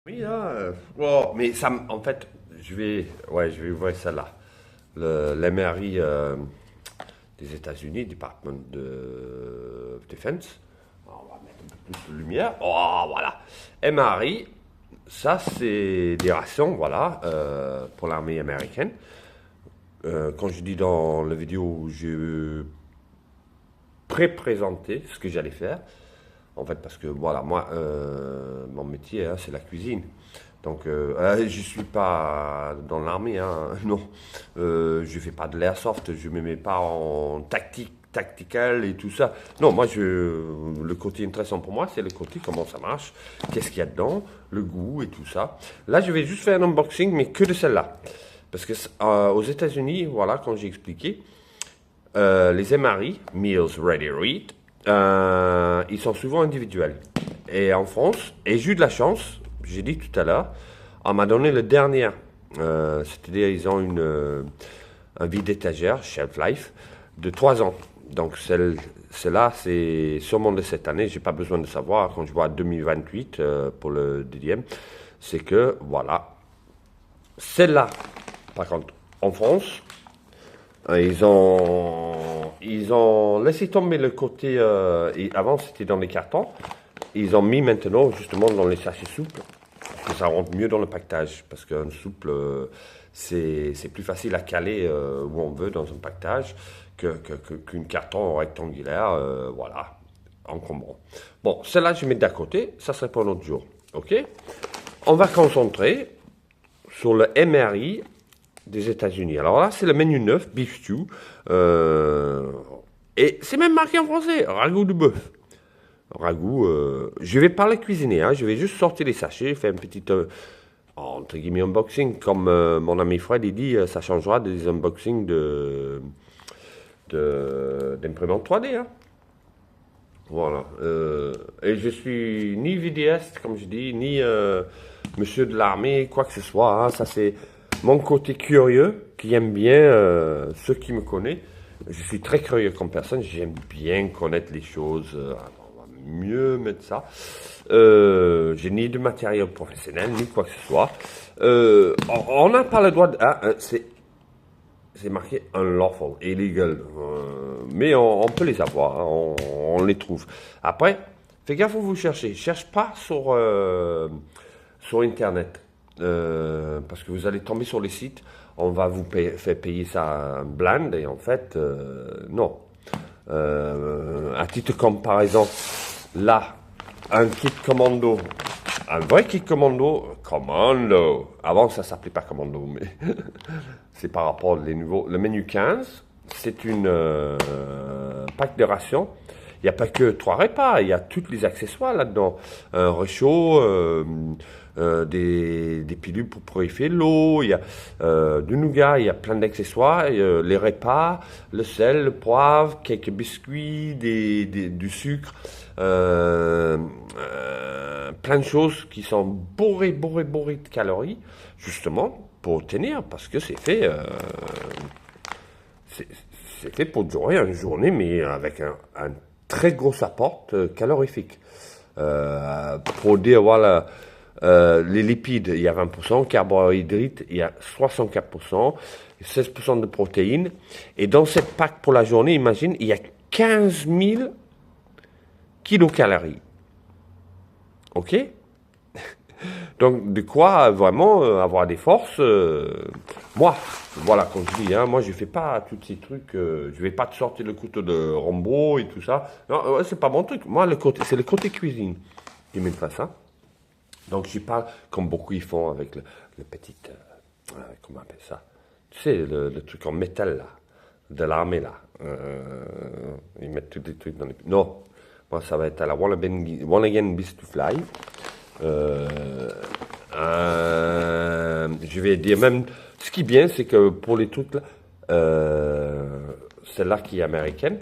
Oui, là, oh, mais ça, en fait, je vais ouvrir celle-là. L'MRI des États-Unis, Department de Defense. Alors, on va mettre un peu plus de lumière. Oh, voilà. MRI, ça, c'est des rations, voilà, pour l'armée américaine. Quand je dis dans la vidéo, j'ai pré-présenté ce que j'allais faire. En fait, parce que voilà, moi, mon métier, hein, c'est la cuisine. Donc, je suis pas dans l'armée, hein, non. Je fais pas de l'airsoft, je me mets pas en tactical et tout ça. Non, le côté intéressant pour moi, c'est le côté comment ça marche, qu'est-ce qu'il y a dedans, le goût et tout ça. Là, je vais juste faire un unboxing, mais que de celle-là. Parce que aux États-Unis, voilà, quand j'ai expliqué, les MRI, Meals Ready to Eat, ils sont souvent individuels. Et en France, et j'ai eu de la chance, j'ai dit tout à l'heure, on m'a donné le dernier. C'est-à-dire, ils ont un vide d'étagère, shelf life, de 3 ans. Donc, celle-là, c'est sûrement de cette année. J'ai pas besoin de savoir. Quand je vois 2028 pour le DDM, c'est que, voilà. Celle-là, par contre, en France, ils ont laissé tomber le côté. Avant, c'était dans les cartons. Ils ont mis maintenant, justement, dans les sachets souples, que ça rentre mieux dans le pactage. Parce qu'un souple, c'est plus facile à caler où on veut dans un pactage qu'une carton rectangulaire, voilà, encombrant. Bon, celle-là, je mets d'à côté. Ça serait pour un autre jour. OK? On va concentrer sur le MRI des États-Unis. Alors là, c'est le menu neuf, beef stew. Et c'est même marqué en français, ragoût de bœuf. Ragoût, je vais pas le cuisiner, hein, je vais juste sortir les sachets, faire une petite, entre guillemets, unboxing. Comme mon ami Fred, il dit, ça changera des unboxings d'imprimantes 3D. Hein. Voilà. Et je suis ni vidéaste, comme je dis, ni monsieur de l'armée, quoi que ce soit. Hein. Ça, c'est mon côté curieux qui aime bien ceux qui me connaissent. Je suis très curieux comme personne. J'aime bien connaître les choses. On va mieux mettre ça. J'ai ni de matériel professionnel, ni quoi que ce soit. On n'a pas le droit de... c'est marqué unlawful, illegal. Mais on peut les avoir, hein, on les trouve. Après, faites gaffe où vous cherchez. Cherche pas sur Internet. Parce que vous allez tomber sur les sites, on va vous faire payer ça un blind, et en fait, non. À titre de comparaison, là, un kit commando, un vrai kit commando. Avant, ça s'appelait pas commando, mais c'est par rapport aux nouveaux. Le menu 15, c'est une pack de rations. Il n'y a pas que 3 repas, il y a tous les accessoires là-dedans. Un réchaud, des pilules pour purifier l'eau, il y a du nougat, il y a plein d'accessoires, les repas, le sel, le poivre, quelques biscuits, du sucre, plein de choses qui sont bourrées de calories, justement pour tenir, parce que c'est c'est fait pour durer une journée, mais avec un très gros apport calorifique. Pour dire, voilà, les lipides, il y a 20%, carbohydrates, il y a 64%, 16% de protéines. Et dans cette pack pour la journée, imagine, il y a 15 000 kilocalories. OK? Donc, de quoi vraiment avoir des forces. Moi, voilà, comme je dis, hein, moi, je fais pas tous ces trucs. Je vais pas te sortir le couteau de Rambo et tout ça. Non, c'est pas mon truc. Moi, c'est le côté cuisine qui m'intéresse. Hein. Donc, je parle comme beaucoup ils font avec le petit. Comment on appelle ça? Tu sais, le truc en métal, là, de l'armée, là. Ils mettent tous les trucs dans les. Non, moi, ça va être à la One Again Beast to Fly. Euh, je vais dire même, ce qui est bien, c'est que pour les trucs là, celle-là qui est américaine,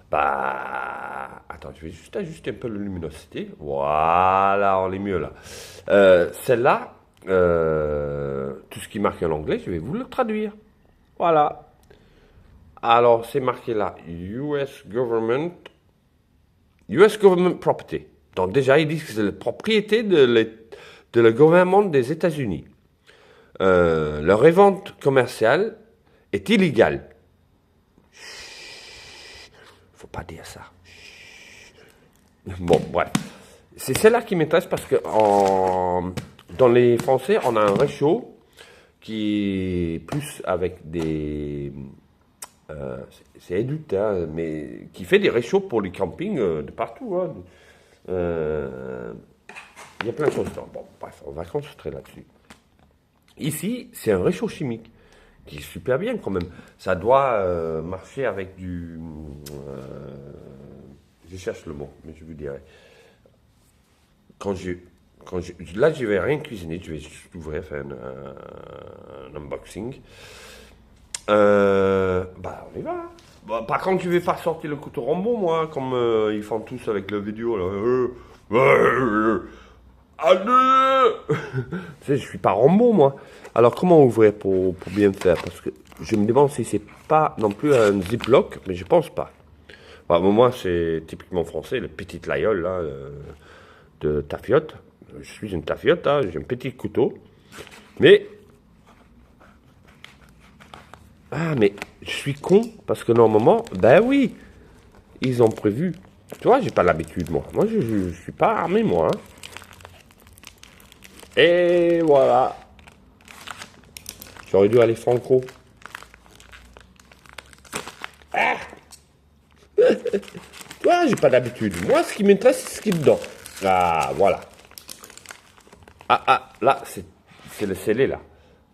bah, attends, je vais juste ajuster un peu la luminosité. Voilà, on est mieux là. Celle-là, tout ce qui est marqué en anglais, je vais vous le traduire. Voilà. Alors, c'est marqué là, US Government Property. Donc déjà, ils disent que c'est la propriété de le gouvernement des États-Unis. Leur revente commerciale est illégale. Faut pas dire ça. Bon, bref. C'est celle-là qui m'intéresse parce que dans les Français, on a un ratio qui est plus avec des... c'est éduque, hein, mais qui fait des ratios pour les campings de partout. Hein. Il y a plein de choses. Bon, bref, on va se concentrer là-dessus. Ici, c'est un réchaud chimique qui est super bien quand même. Ça doit marcher avec du... je cherche le mot, mais je vous dirai. Là, je vais rien cuisiner, je vais juste ouvrir, faire un unboxing. Bah, on y va. Bah, par contre, je vais pas sortir le couteau Rambo, moi, comme ils font tous avec la vidéo, là. Allez. Tu sais, je suis pas Rambo, moi. Alors, comment ouvrir pour bien faire? Parce que je me demande si c'est pas non plus un ziploc, mais je pense pas. Bah, moi, c'est typiquement français, le petit laïol, là, de tafiote. Je suis une tafiote, hein, j'ai un petit couteau. Mais... Ah, mais je suis con, parce que normalement, ben oui, ils ont prévu. Tu vois, j'ai pas l'habitude, moi. Moi, je suis pas armé, moi. Hein. Et voilà. J'aurais dû aller franco. Ah. Tu vois, j'ai pas d'habitude. Moi, ce qui m'intéresse, c'est ce qui est dedans. Ah, voilà. Ah, là, c'est le scellé, là.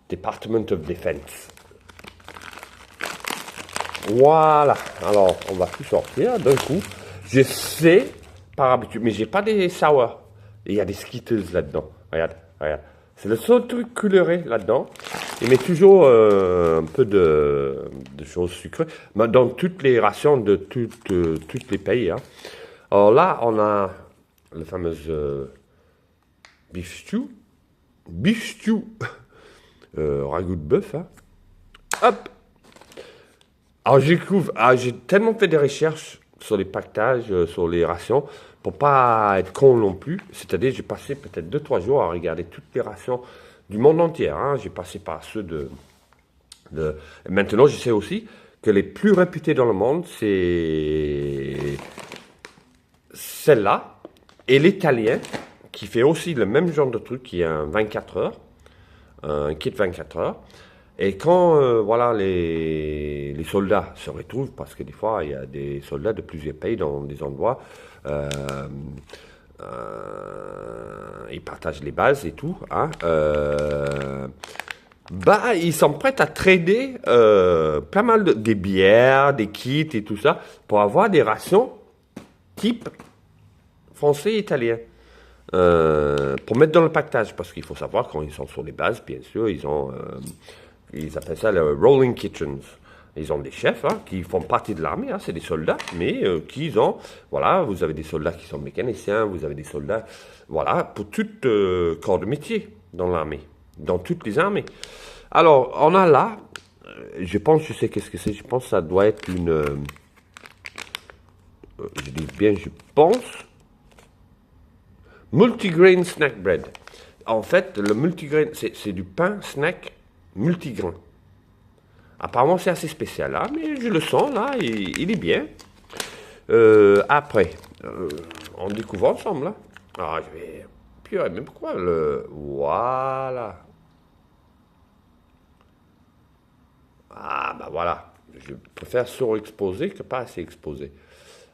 Department of Defense. Voilà. Alors, on va tout sortir d'un coup. Je sais, par habitude, mais j'ai pas des sour. Il y a des skittles là-dedans. Regarde. C'est le seul truc coloré là-dedans. Il met toujours un peu de choses sucrées. Mais dans toutes les rations de tous les pays. Hein. Alors là, on a le fameux beef stew. Ragoût de bœuf. Hein. Hop. Alors j'ai tellement fait des recherches sur les pactages, sur les rations, pour pas être con non plus. C'est-à-dire, j'ai passé peut-être 2-3 jours à regarder toutes les rations du monde entier. Hein. J'ai passé par ceux de... Maintenant, je sais aussi que les plus réputés dans le monde, c'est celle-là et l'italien, qui fait aussi le même genre de truc, qui est un 24 heures, un kit 24 heures. Et quand voilà, les soldats se retrouvent, parce que des fois il y a des soldats de plusieurs pays dans des endroits, ils partagent les bases et tout, hein, bah ils sont prêts à trader pas mal des bières, des kits et tout ça, pour avoir des rations type français et italien. Pour mettre dans le pactage, parce qu'il faut savoir, quand ils sont sur les bases, bien sûr, ils appellent ça le rolling kitchens. Ils ont des chefs hein, qui font partie de l'armée, hein, c'est des soldats, mais qui ont, voilà, vous avez des soldats qui sont mécaniciens, vous avez des soldats, voilà, pour tout corps de métier dans l'armée, dans toutes les armées. Alors, on a là, je sais qu'est-ce que c'est, je pense que ça doit être une, je dis bien, je pense, multigrain snack bread. En fait, le multigrain, c'est du pain snack multigrain. Apparemment, c'est assez spécial, hein, mais je le sens, là, il est bien. Après, on découvre ensemble, là. Ah, je vais... Purée, mais pourquoi le... Voilà. Ah, bah voilà. Je préfère surexposer que pas assez exposé.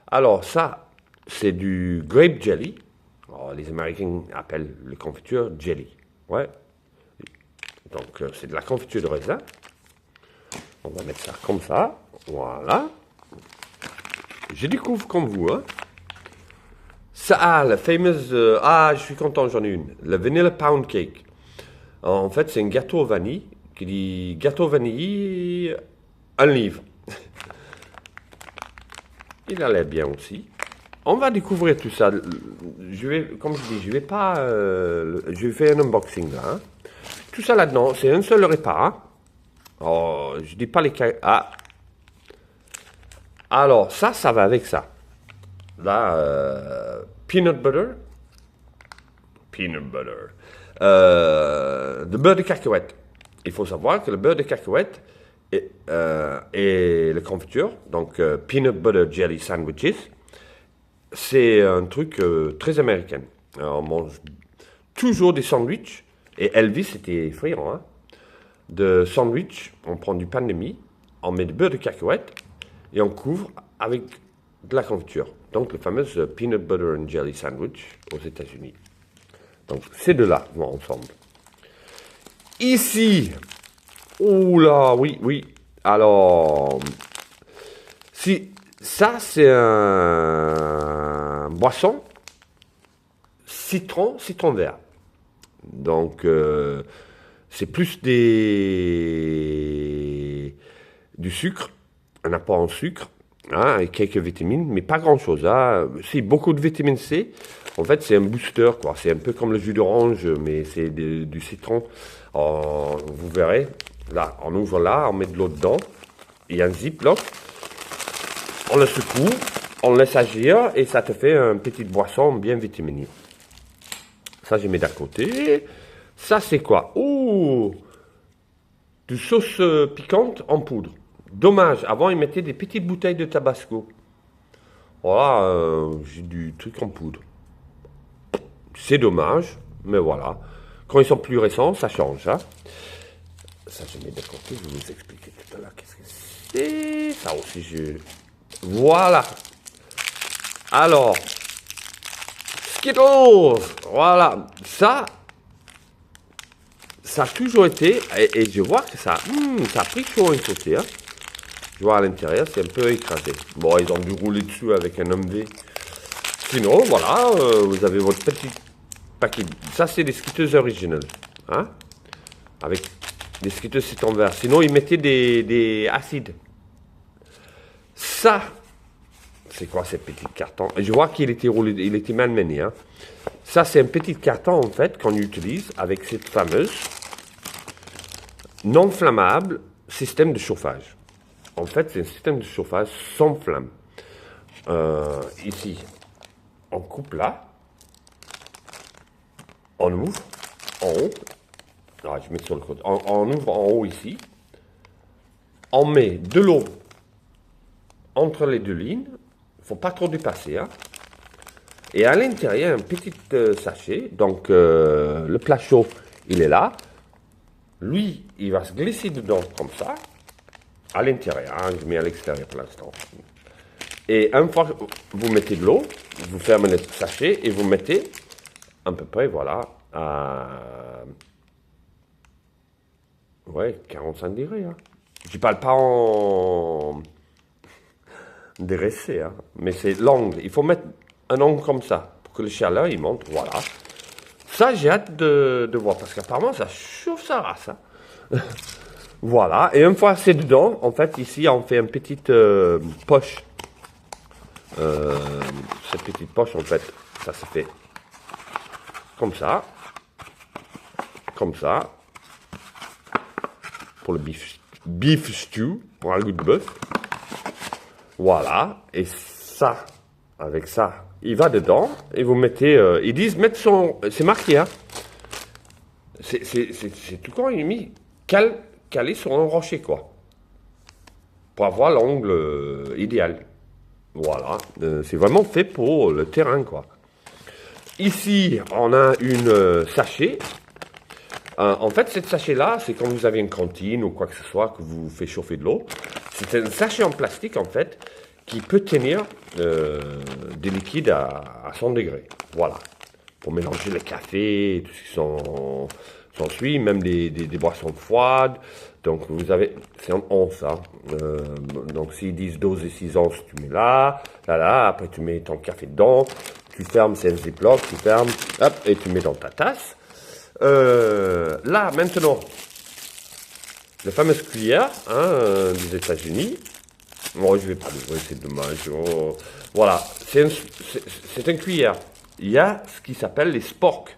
Alors, ça, c'est du grape jelly. Alors, les Américains appellent le confiture jelly. Ouais. Donc, c'est de la confiture de raisin. On va mettre ça comme ça. Voilà. Je découvre comme vous. Hein. Ça, la fameuse... je suis content, j'en ai une. Le Vanilla Pound Cake. En fait, c'est un gâteau au vanille. Qui dit gâteau vanille, 1 livre. Il a l'air bien aussi. On va découvrir tout ça. Je vais, comme je dis, je vais pas... je vais faire un unboxing là. Hein. Tout ça là-dedans, c'est un seul repas. Hein. Oh, je dis pas les... Ah. Alors, ça va avec ça. Là, peanut butter. de beurre de cacahuète. Il faut savoir que le beurre de cacahuète et la confiture, donc peanut butter jelly sandwiches, c'est un truc très américain. On mange toujours des sandwichs, et Elvis était friand, hein, de sandwich. On prend du pain de mie, on met du beurre de cacahuète, et on couvre avec de la confiture. Donc le fameux peanut butter and jelly sandwich aux États-Unis. Donc ces deux-là vont ensemble. Ici, oula, oui. Alors, si ça c'est un boisson citron vert. Donc c'est plus du sucre, un apport en sucre. Hein, avec quelques vitamines, mais pas grand-chose. Hein. Si, beaucoup de vitamine C. En fait, c'est un booster, quoi. C'est un peu comme le jus d'orange, mais c'est du citron. Vous verrez, là, on ouvre là, on met de l'eau dedans. Il y a un ziploc. On le secoue, on le laisse agir, et ça te fait une petite boisson bien vitaminée. Ça, je mets d'à côté. Ça, c'est quoi? Oh, du sauce piquante en poudre. Dommage, avant ils mettaient des petites bouteilles de Tabasco. Voilà, j'ai du truc en poudre. C'est dommage, mais voilà. Quand ils sont plus récents, ça change. Hein. Ça, je mets de côté, je vais vous expliquer tout à l'heure qu'est-ce que c'est. Ça aussi, Voilà. Alors, Skittles. Voilà, ça a toujours été, et je vois que ça a pris chaud une côté. Hein. Je vois à l'intérieur, c'est un peu écrasé. Bon, ils ont dû rouler dessus avec un MV. Sinon, voilà, vous avez votre petit paquet. Ça, c'est des Skittles originales. Hein? Avec des Skittles citron vert. Sinon, ils mettaient des acides. Ça, c'est quoi ces petits cartons? Je vois qu'il était roulé, il était malmené. Hein? Ça, c'est un petit carton, en fait, qu'on utilise avec cette fameuse non flammable système de chauffage. En fait, c'est un système de chauffage sans flamme. Ici, on coupe là. On ouvre en haut. Non, je mets sur le côté. On ouvre en haut ici. On met de l'eau entre les deux lignes. Il ne faut pas trop dépasser. Hein. Et à l'intérieur, un petit sachet. Donc, le plat chaud, il est là. Lui, il va se glisser dedans comme ça. À l'intérieur, hein, je mets à l'extérieur pour l'instant. Et une fois que vous mettez de l'eau, vous fermez le sachet et vous mettez à peu près, voilà, à 45 degrés. Hein. Je ne parle pas en dressé, hein, mais c'est l'angle. Il faut mettre un angle comme ça pour que le chaleur il monte, voilà. Ça, j'ai hâte de voir parce qu'apparemment, ça chauffe sa race. Hein. Voilà, et une fois c'est dedans, en fait, ici, on fait une petite poche. Cette petite poche, en fait, ça se fait comme ça, pour le beef stew, pour un goût de bœuf. Voilà, et ça, avec ça, il va dedans, et vous mettez, ils disent mettre c'est marqué, hein, c'est tout quand il est mis, calé sur un rocher, quoi, pour avoir l'angle idéal. Voilà, c'est vraiment fait pour le terrain, quoi. Ici, on a une sachet. En fait, cette sachet-là, c'est quand vous avez une cantine ou quoi que ce soit, que vous faites chauffer de l'eau. C'est un sachet en plastique, en fait, qui peut tenir des liquides à 100 degrés. Voilà, pour mélanger le café, et tout ce qui s'ensuit, même des boissons froides. Donc, vous avez, c'est en once, hein. Donc, s'ils disent dose et 6 onces, tu mets là, après tu mets ton café dedans, tu fermes, c'est un ziploc, tu fermes, hop, et tu mets dans ta tasse. Là, maintenant, la fameuse cuillère, hein, des États-Unis. Bon, je vais pas l'ouvrir, c'est dommage. Oh. Voilà, c'est une cuillère. Il y a ce qui s'appelle les sporks.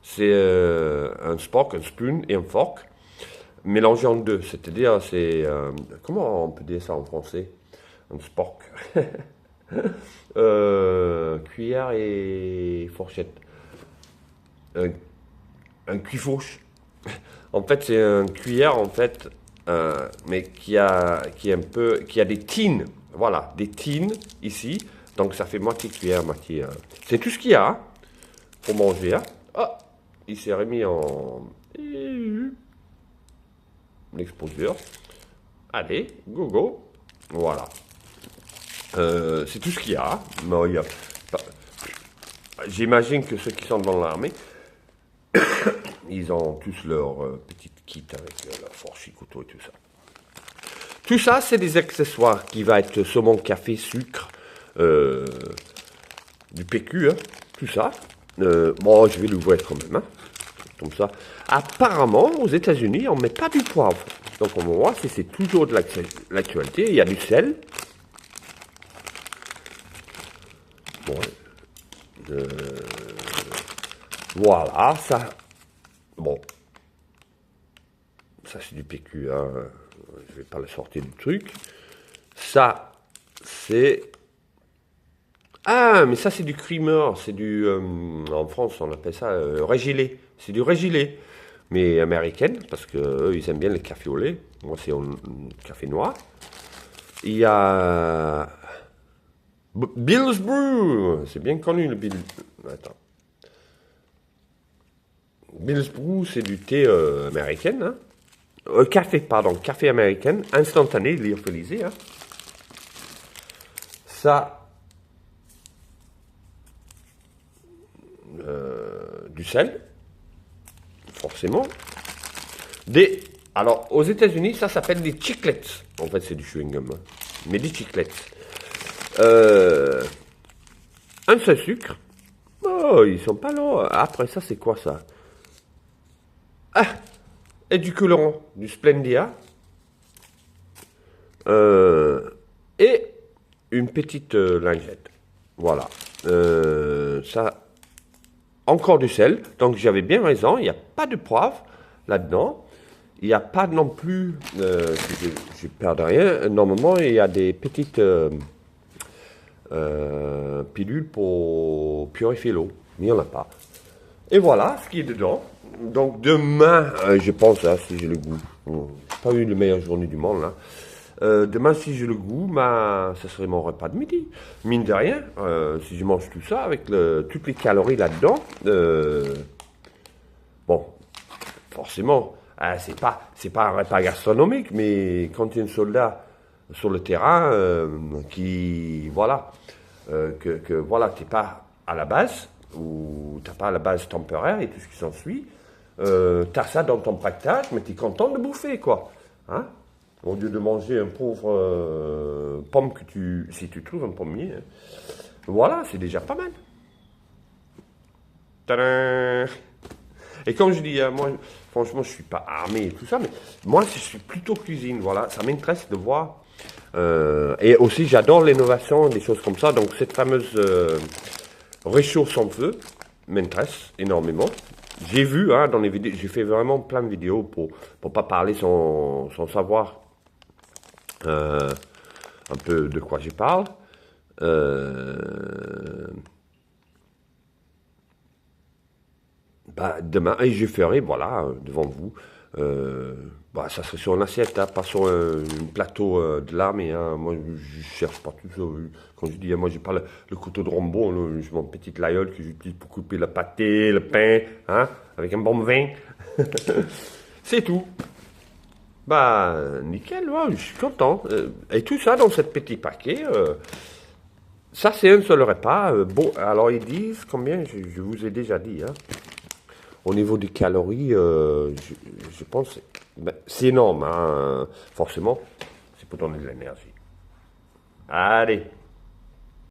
C'est un spork, un spoon et un fork. Mélangé en deux, c'est-à-dire, c'est... comment on peut dire ça en français? Un spork. Cuillère et fourchette. un cuivauche. En fait, c'est un cuillère, en fait, mais qui est un peu, qui a des tines. Voilà, des tines ici. Donc ça fait moitié cuillère, moitié. C'est tout ce qu'il y a, hein, pour manger. Hein. Ah, il s'est remis en l'exposure. Allez, go go. Voilà. C'est tout ce qu'il y a. Hein. Non, il y a j'imagine que ceux qui sont dans l'armée, ils ont tous leur petite kit avec leur fourche, couteau et tout ça. Tout ça, c'est des accessoires qui va être saumon, café, sucre, du PQ, hein, tout ça. Bon, je vais l'ouvrir quand même, hein, comme ça. Apparemment, aux États-Unis, on ne met pas du poivre. Donc, on va voir si c'est toujours de l'actualité. Il y a du sel. Bon, voilà, ça. Bon, ça c'est du PQ, hein. Je vais pas le sortir du truc. Ça, c'est... Ah, mais ça c'est du creamer, c'est du... en France, on appelle ça régelé. C'est du régelé, mais américaine, parce que eux, ils aiment bien le café au lait. Moi, c'est un café noir. Il y a... Bill's Brew, c'est bien connu le Bill... Attends. Bill's Brew, c'est du thé américain, hein. Café, pardon, café américain, instantané, lyophilisé. Hein. Ça, du sel, forcément. Alors, aux États-Unis, ça s'appelle des chiclets. En fait, c'est du chewing-gum, hein, mais des chiclets. Un seul sucre. Oh, ils sont pas là. Après ça, c'est quoi ça? Ah, et du colorant, du Splendia. Et une petite lingette. Voilà. Ça, encore du sel. Donc j'avais bien raison. Il n'y a pas de poivre là-dedans. Il n'y a pas non plus. Je ne perds rien. Normalement, il y a des petites pilules pour purifier l'eau. Mais il n'y en a pas. Et voilà ce qui est dedans. Donc demain, je pense, hein, si j'ai le goût. Pas eu la meilleure journée du monde là. Demain, si j'ai le goût, ça serait mon repas de midi. Mine de rien, si je mange tout ça avec toutes les calories là-dedans, bon, forcément, c'est pas un repas gastronomique, mais quand il y a un soldat sur le terrain voilà, voilà, t'es pas à la base ou t'as pas à la base temporaire et tout ce qui s'ensuit. T'as ça dans ton pactage, mais t'es content de bouffer, quoi. Hein? Au lieu de manger un pauvre pomme si tu trouves un pommier, hein. Voilà, c'est déjà pas mal. Tadam! Et comme je dis, moi, franchement, je suis pas armé et tout ça, mais moi, je suis plutôt cuisine, voilà. Ça m'intéresse de voir. Et aussi, j'adore l'innovation, des choses comme ça. Donc, cette fameuse réchaud sans feu m'intéresse énormément. J'ai vu, hein, dans les vidéos, j'ai fait vraiment plein de vidéos pour pas parler sans savoir un peu de quoi je parle. Demain, et je ferai, voilà, devant vous, ça serait sur une assiette, hein, pas sur un plateau de l'armée. Hein. Moi, je cherche pas tout ça. Quand je dis, moi, j'ai pas le couteau de Rambo, j'ai mon petit laïeul que j'utilise pour couper le pâté, le pain, hein, avec un bon vin. C'est tout. Nickel, ouais, je suis content. Et tout ça dans ce petit paquet. Ça, c'est un seul repas. Bon, alors, ils disent combien, je vous ai déjà dit, hein. Au niveau des calories, je pense, c'est énorme, hein, forcément, c'est pour donner de l'énergie. Allez.